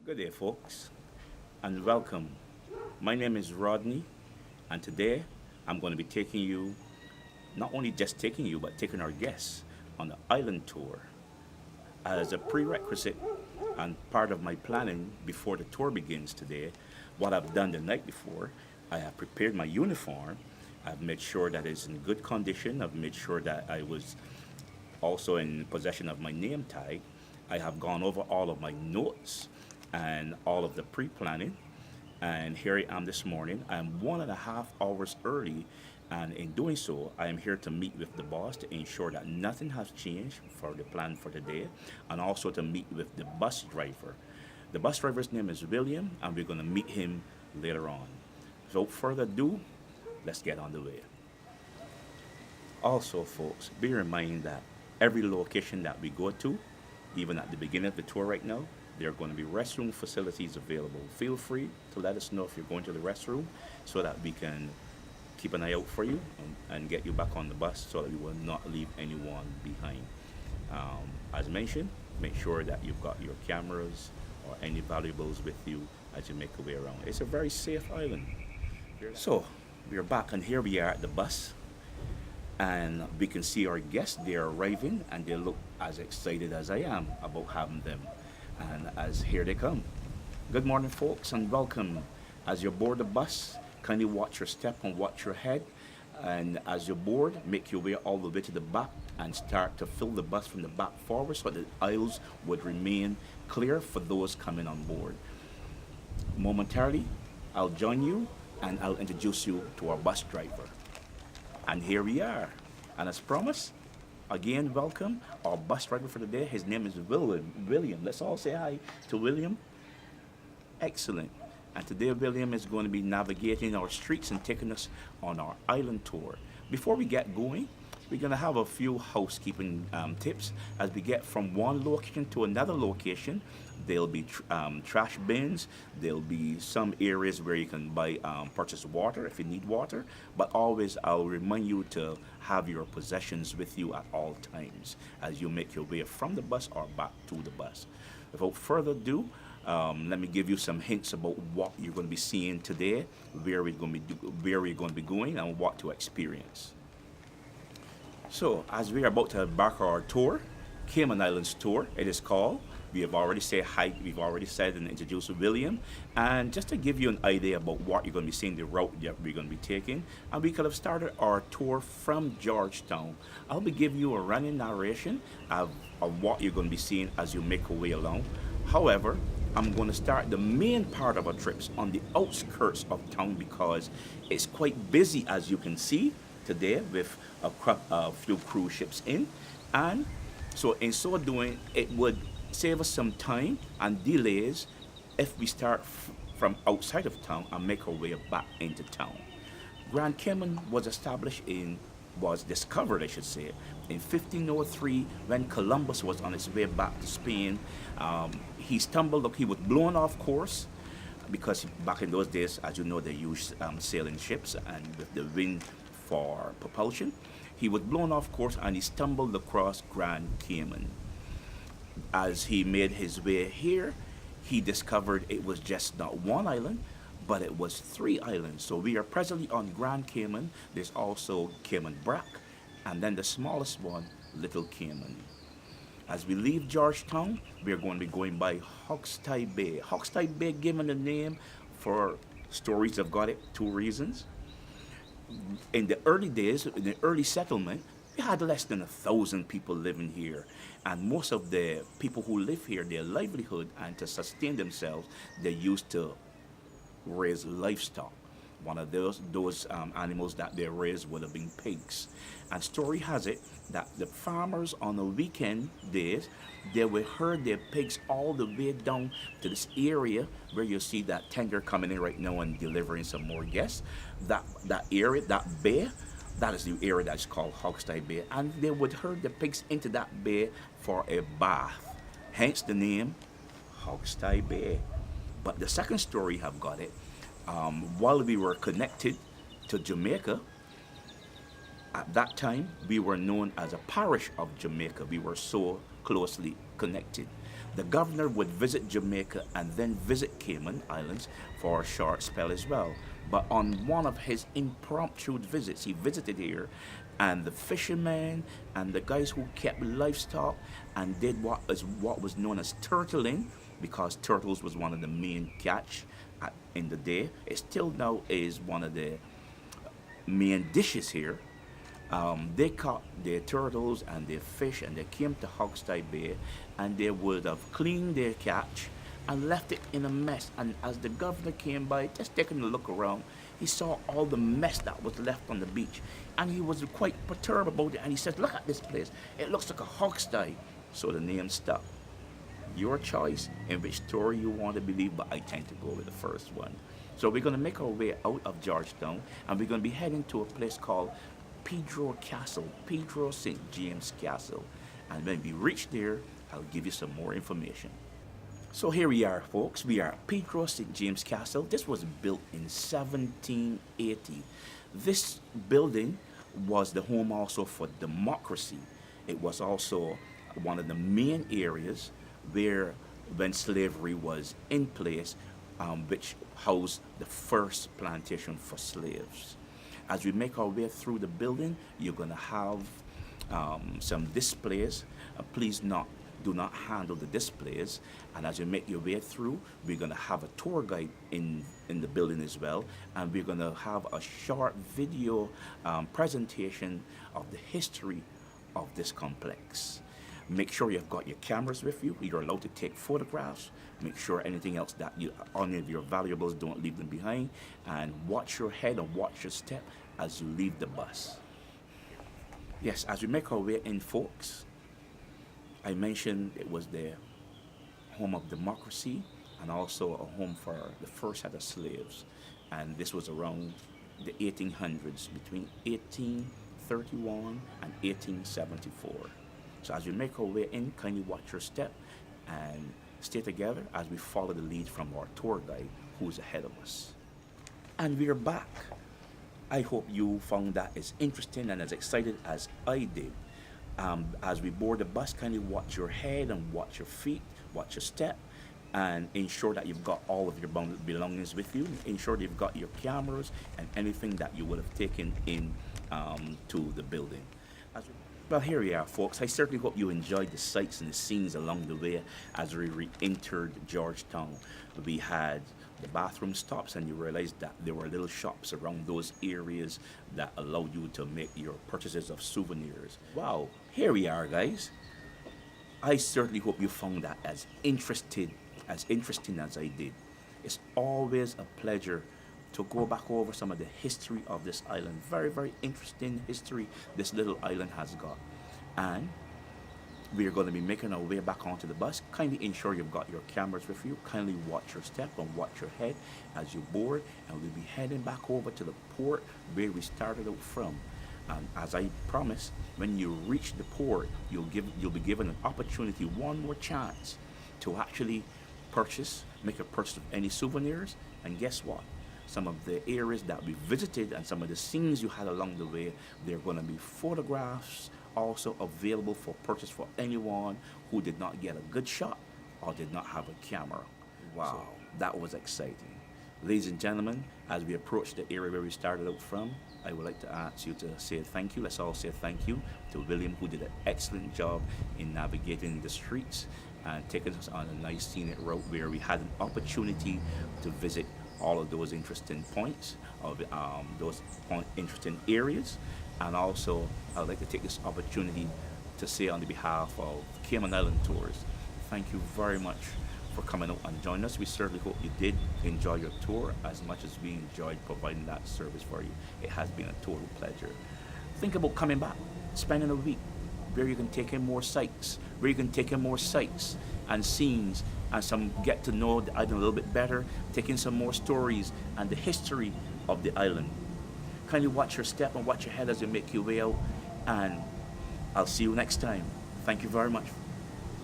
Good day, folks, and welcome. My name is Rodney, and today I'm going to be taking you, not only just taking you, but taking our guests on the island tour. As a prerequisite and part of my planning before the tour begins today, what I've done the night before, I have prepared my uniform. I've made sure that it's in good condition. I've made sure that I was also in possession of my name tag. I have gone over all of my notes and all of the pre planning. And here I am this morning. I'm 1.5 hours early. And in doing so, I am here to meet with the boss to ensure that nothing has changed for the plan for today, and also to meet with the bus driver. The bus driver's name is William, and we're going to meet him later on. Without further ado, let's get on the way. Also, folks, bear in mind that every location that we go to, even at the beginning of the tour right now, there are going to be restroom facilities available. Feel free to let us know if you're going to the restroom so that we can keep an eye out for you and get you back on the bus so that we will not leave anyone behind. As mentioned, make sure that you've got your cameras or any valuables with you as you make your way around. It's a very safe island. So, we're back, and here we are at the bus, and we can see our guests. They're arriving, and they look as excited as I am about having them. And as here they come. Good morning, folks, and welcome. As you board the bus, kindly watch your step and watch your head. And as you board, make your way all the way to the back and start to fill the bus from the back forward so that the aisles would remain clear for those coming on board. Momentarily, I'll join you and I'll introduce you to our bus driver. And here we are. And as promised, again, welcome our bus driver for the day. His name is William. Let's all say hi to William. Excellent. And today, William is going to be navigating our streets and taking us on our island tour. Before we get going, we're going to have a few housekeeping tips. As we get from one location to another location, there'll be trash bins. There'll be some areas where you can purchase water if you need water. But always, I'll remind you to have your possessions with you at all times as you make your way from the bus or back to the bus. Without further ado, let me give you some hints about what you're going to be seeing today, where we're going to be going, and what to experience. So, as we are about to embark on our tour, Cayman Islands tour, it is called. We have already said hi. We've already said and introduced William, and just to give you an idea about what you're going to be seeing, the route that we're going to be taking, and we could have started our tour from Georgetown. I'll be giving you a running narration of what you're going to be seeing as you make your way along. However, I'm going to start the main part of our trips on the outskirts of town because it's quite busy, as you can see today, with a few cruise ships in. And so, in so doing, it would save us some time and delays if we start from outside of town and make our way back into town. Grand Cayman was discovered, I should say, in 1503 when Columbus was on his way back to Spain. He was blown off course because back in those days, as you know, they used sailing ships and with the wind for propulsion. He was blown off course and he stumbled across Grand Cayman. As he made his way here, he discovered it was just not one island, but it was three islands. So we are presently on Grand Cayman. There's also Cayman Brac, and then the smallest one, Little Cayman. As we leave Georgetown, we are going to be going by Hoxtie Bay. Hoxtie Bay, given the name for stories have got it, two reasons. In the early days, in the early settlement, we had less than 1,000 people living here. And most of the people who live here, their livelihood and to sustain themselves, they used to raise livestock. One of those animals that they raised would have been pigs. And story has it that the farmers on the weekend days, they would herd their pigs all the way down to this area where you see that tanker coming in right now and delivering some more guests. That area, that bay, that is the area that's called Hoxtie Bay. And they would herd the pigs into that bay for a bath. Hence the name Hoxtie Bay. But the second story have got it. While we were connected to Jamaica, at that time we were known as a parish of Jamaica. We were so closely connected. The governor would visit Jamaica and then visit Cayman Islands for a short spell as well. But on one of his impromptu visits, he visited here, and the fishermen and the guys who kept livestock and did what was known as turtling, because turtles was one of the main catch in the day. It still now is one of the main dishes here. They caught their turtles and their fish, and they came to Hogstye Bay, and they would have cleaned their catch and left it in a mess. And as the governor came by, just taking a look around, he saw all the mess that was left on the beach, and he was quite perturbed about it. And he said, "Look at this place. It looks like a Hogstye." So the name stuck. Your choice in which story you want to believe, but I tend to go with the first one. So we're going to make our way out of Georgetown, and we're going to be heading to a place called Pedro Castle, Pedro St. James Castle. And when we reach there, I'll give you some more information. So here we are, folks. We are at Pedro St. James Castle. This was built in 1780. This building was the home also for democracy. It was also one of the main areas where, when slavery was in place, which housed the first plantation for slaves. As we make our way through the building, you're going to have some displays. Please do not handle the displays. And as you make your way through, we're going to have a tour guide in the building as well. And we're going to have a short video presentation of the history of this complex. Make sure you've got your cameras with you. You're allowed to take photographs. Make sure anything else that any of your valuables, don't leave them behind. And watch your head and watch your step as you leave the bus. Yes, as we make our way in, folks, I mentioned it was the home of democracy and also a home for the first set of slaves. And this was around the 1800s, between 1831 and 1874. So as we make our way in, kindly watch your step and stay together as we follow the lead from our tour guide who's ahead of us. And we're back. I hope you found that as interesting and as excited as I did. As we board the bus, kindly watch your head and watch your feet, watch your step, and ensure that you've got all of your belongings with you. Ensure that you've got your cameras and anything that you would have taken in to the building. Well, here we are, folks. I certainly hope you enjoyed the sights and the scenes along the way as we re-entered Georgetown. We had the bathroom stops, and you realized that there were little shops around those areas that allowed you to make your purchases of souvenirs. Wow, here we are, guys. I certainly hope you found that as interesting as I did. It's always a pleasure to go back over some of the history of this island. Very, very interesting history this little island has got. And we are going to be making our way back onto the bus. Kindly ensure you've got your cameras with you. Kindly watch your step and watch your head as you board. And we'll be heading back over to the port where we started out from. And as I promised, when you reach the port, you'll be given an opportunity, one more chance, to actually make a purchase of any souvenirs. And guess what? Some of the areas that we visited and some of the scenes you had along the way, there are going to be photographs also available for purchase for anyone who did not get a good shot or did not have a camera. Wow, that was exciting. Ladies and gentlemen, as we approach the area where we started out from, I would like to ask you to say thank you. Let's all say thank you to William, who did an excellent job in navigating the streets and taking us on a nice scenic route where we had an opportunity to visit all of those interesting points, of those interesting areas. And also, I would like to take this opportunity to say on the behalf of Cayman Island Tours, thank you very much for coming out and joining us. We certainly hope you did enjoy your tour as much as we enjoyed providing that service for you. It has been a total pleasure. Think about coming back, spending a week where you can take in more sights, and scenes, and get to know the island a little bit better, take in some more stories and the history of the island. Kindly watch your step and watch your head as you make your way out, and I'll see you next time. Thank you very much.